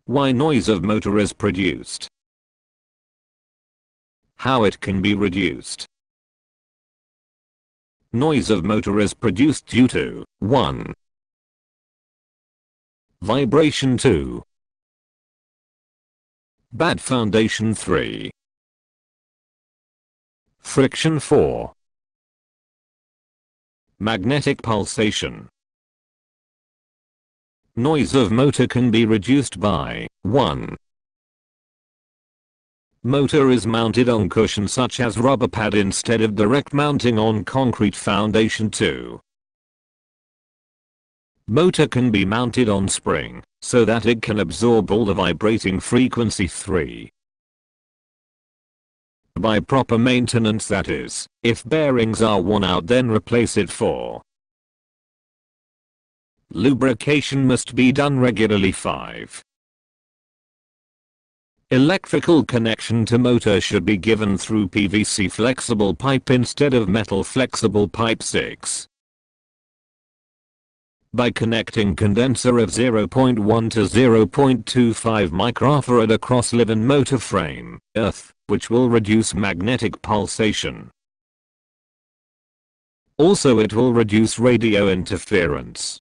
Why noise of motor is produced. How it can be reduced. Noise of motor is produced due to 1. Vibration 2. Bad foundation 3. Friction 4. Magnetic pulsation. Noise of motor can be reduced by 1. Motor is mounted on cushion such as rubber pad instead of direct mounting on concrete foundation. 2. Motor can be mounted on spring, so that it can absorb all the vibrating frequency. 3. By proper maintenance, that is, if bearings are worn out then replace it. 4. Lubrication must be done regularly. 5. Electrical connection to motor should be given through PVC flexible pipe instead of metal flexible pipe. 6. By connecting condenser of 0.1 to 0.25 microfarad across live-in motor frame, earth, which will reduce magnetic pulsation. Also it will reduce radio interference.